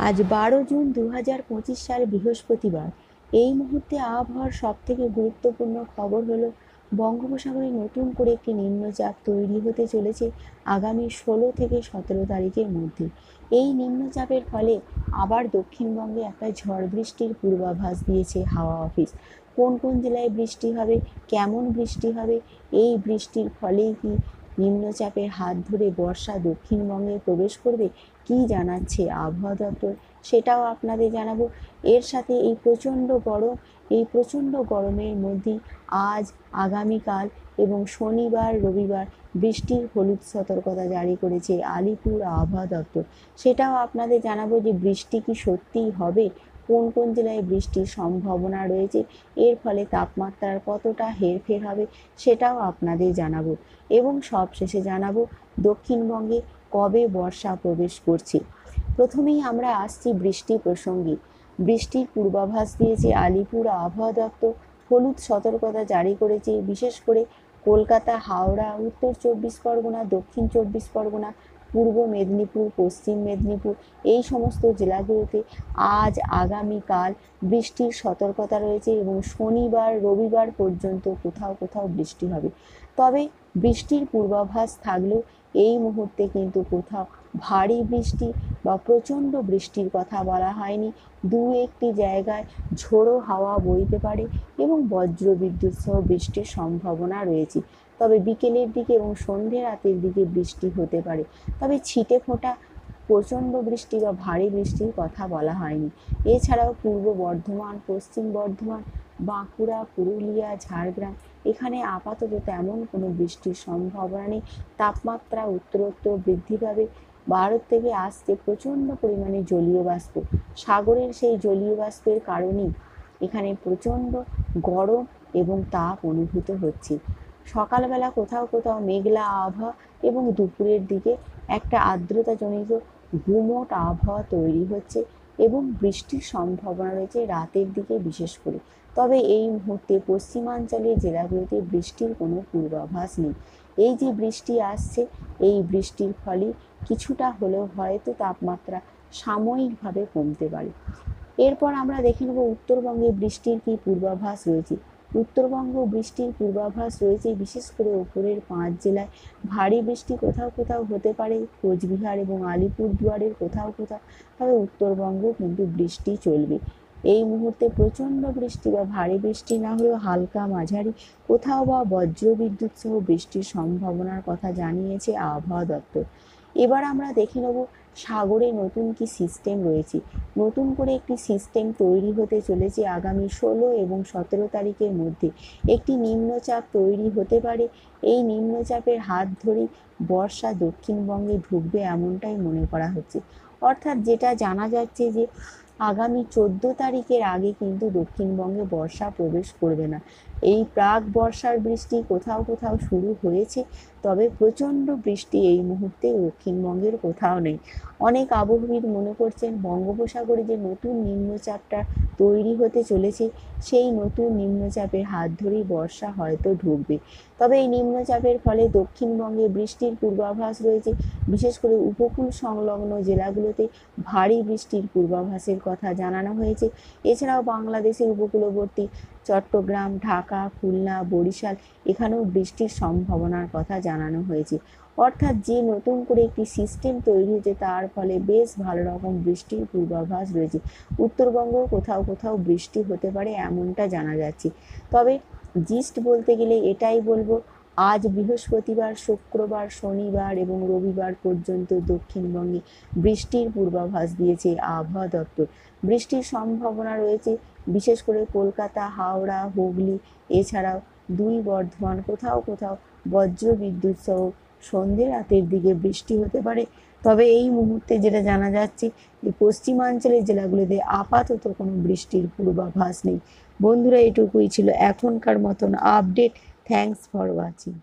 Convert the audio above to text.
আজ 12 জুন 2025 সাল বৃহস্পতিবার। এই মুহূর্তে আবহাওয়ার সবথেকে গুরুত্বপূর্ণ খবর হলো বঙ্গোপসাগরে নতুন করে একটি নিম্নচাপ তৈরি হতে চলেছে আগামী 16 থেকে 17 তারিখের মধ্যে। এই নিম্নচাপের ফলে আবার দক্ষিণবঙ্গে একটা ঝড় বৃষ্টির পূর্বাভাস দিয়েছে হাওয়া অফিস। কোন কোন জেলায় বৃষ্টি হবে, কেমন বৃষ্টি হবে, এই বৃষ্টির ফলেই কি নিম্নচাপের হাত ধরে বর্ষা দক্ষিণবঙ্গে প্রবেশ করবে, কি জানাচ্ছে আবহাওয়া দপ্তর, সেটাও আপনাদের জানাবো। এর সাথে এই প্রচণ্ড গরমের মধ্যেই আজ, আগামীকাল এবং শনিবার রবিবার বৃষ্টির হলুদ সতর্কতা জারি করেছে আলিপুর আবহাওয়া দপ্তর। সেটাও আপনাদের জানাবো যে বৃষ্টি কি সত্যিই হবে, কোন কোন জেলায় বৃষ্টির সম্ভাবনা রয়েছে, এর ফলে তাপমাত্রার কতটা হেরফের হবে সেটাও আপনাদের জানাবো। এবং সবশেষে জানাবো দক্ষিণবঙ্গে কবে বর্ষা প্রবেশ করছে। প্রথমেই আমরা আসছি বৃষ্টি প্রসঙ্গে। বৃষ্টির পূর্বাভাস দিয়েছে আলিপুর আবহাওয়া দপ্তর। হলুদ সতর্কতা জারি করেছে বিশেষ করে কলকাতা, হাওড়া, উত্তর 24 পরগনা, দক্ষিণ 24 পরগনা, পূর্ব মেদিনীপুর, পশ্চিম মেদিনীপুর, এই সমস্ত জেলাগুলোতে আজ, আগামীকাল বৃষ্টির সতর্কতা রয়েছে এবং শনিবার রবিবার পর্যন্ত কোথাও কোথাও বৃষ্টি হবে। তবে বৃষ্টির পূর্বাভাস থাকলেও এই মুহূর্তে কিন্তু কোথাও ভারী বৃষ্টি বা প্রচণ্ড বৃষ্টির কথা বলা হয়নি। দু একটি জায়গায় ঝোড়ো হাওয়া বইতে পারে এবং বজ্রবিদ্যুৎ সহ বৃষ্টির সম্ভাবনা রয়েছে। তবে বিকেলের দিকে এবং সন্ধে রাতের দিকে বৃষ্টি হতে পারে। তবে ছিটে ফোঁটা প্রচণ্ড বৃষ্টি বা ভারী বৃষ্টির কথা বলা হয়নি। এছাড়াও পূর্ব বর্ধমান, পশ্চিম বর্ধমান, বাঁকুড়া, পুরুলিয়া, ঝাড়গ্রাম, এখানে আপাতত তেমন কোনো বৃষ্টির সম্ভাবনা নেই। তাপমাত্রা উত্তরোত্তর বৃদ্ধি পাবে। ভারত থেকে আসছে প্রচণ্ড পরিমাণে জলীয় বাষ্প। সাগরের সেই জলীয় বাষ্পের কারণেই এখানে প্রচণ্ড গরম এবং তাপ অনুভূত হচ্ছে। সকালবেলা কোথাও কোথাও মেঘলা আবহাওয়া এবং দুপুরের দিকে একটা আর্দ্রতাজনিত গুমোট আবহাওয়া তৈরি হচ্ছে এবং বৃষ্টির সম্ভাবনা রয়েছে রাতের দিকে বিশেষ করে। তবে এই মুহূর্তে পশ্চিমাঞ্চলের জেলাগুলোতে বৃষ্টির কোনো পূর্বাভাস নেই। এই যে বৃষ্টি আসছে, এই বৃষ্টির ফলে কিছুটা হলেও হয়তো তাপমাত্রা সাময়িকভাবে কমতে পারে। এরপর আমরা দেখে নেব উত্তরবঙ্গে বৃষ্টির কী পূর্বাভাস রয়েছে। উত্তরবঙ্গ বৃষ্টির পূর্বাভাস রয়েছে বিশেষ করে উপরের 5 জেলায় ভারী বৃষ্টি কোথাও কোথাও হতে পারে, কোচবিহার এবং আলিপুরদুয়ারের কোথাও কোথাও। তবে উত্তরবঙ্গ কিন্তু বৃষ্টি চলবে। এই মুহূর্তে প্রচণ্ড বৃষ্টি বা ভারী বৃষ্টি না হলেও হালকা মাঝারি কোথাও বা বজ্রবিদ্যুৎ সহ বৃষ্টির সম্ভাবনার কথা জানিয়েছে আবহাওয়া দপ্তর। এবার আমরা দেখে নেব সাগরে নতুন কি সিস্টেম রয়েছে। নতুন করে একটি সিস্টেম তৈরি হতে চলেছে আগামী 16 এবং 17 তারিখের মধ্যে। একটি নিম্নচাপ তৈরি হতে পারে। এই নিম্নচাপের হাত ধরেই বর্ষা দক্ষিণবঙ্গে ঢুকবে এমনটাই মনে করা হচ্ছে। অর্থাৎ যেটা জানা যাচ্ছে যে আগামী 14 তারিখের আগে কিন্তু দক্ষিণবঙ্গে বর্ষা প্রবেশ করবে না। এই প্রাক বর্ষার বৃষ্টি কোথাও কোথাও শুরু হয়েছে, তবে প্রচণ্ড বৃষ্টি এই মুহূর্তে দক্ষিণবঙ্গের কোথাও নেই। অনেক আবহবিদ মনে করছেন বঙ্গোপসাগরে যে নতুন নিম্নচাপটা তৈরি হতে চলেছে, সেই নতুন নিম্নচাপের হাত ধরেই বর্ষা হয়তো ঢুকবে। তবে এই নিম্নচাপের ফলে দক্ষিণবঙ্গে বৃষ্টির পূর্বাভাস রয়েছে। বিশেষ করে উপকূল সংলগ্ন জেলাগুলোতে ভারী বৃষ্টির পূর্বাভাসের কথা জানানো হয়েছে। এছাড়াও বাংলাদেশের উপকূলবর্তী চট্টগ্রাম, ঢাকা, খুলনা, বরিশাল, এখানেও বৃষ্টির সম্ভাবনার কথা জানানো হয়েছে। অর্থাৎ যে নতুন করে একটি সিস্টেম তৈরি হয়েছে তার ফলে বেশ ভালো রকম বৃষ্টির পূর্বাভাস রয়েছে। উত্তরবঙ্গেও কোথাও কোথাও বৃষ্টি হতে পারে এমনটা জানা যাচ্ছে। তবে জিস্ট বলতে গেলে এটাই বলবো, আজ বৃহস্পতিবার, শুক্রবার, শনিবার এবং রবিবার পর্যন্ত দক্ষিণবঙ্গে বৃষ্টির পূর্বাভাস দিয়েছে আবহাওয়া দপ্তর। বৃষ্টির সম্ভাবনা রয়েছে বিশেষ করে কলকাতা, হাওড়া, হুগলি, এছাড়াও 2 বর্ধমান, কোথাও কোথাও বজ্রবিদ্যুৎ সহ সন্ধে রাতের দিকে বৃষ্টি হতে পারে। তবে এই মুহূর্তে যেটা জানা যাচ্ছে যে পশ্চিমাঞ্চলের জেলাগুলিতে আপাতত কোনো বৃষ্টির পূর্বাভাস নেই। বন্ধুরা, এটুকুই ছিল এখনকার মতন আপডেট। Thanks for watching.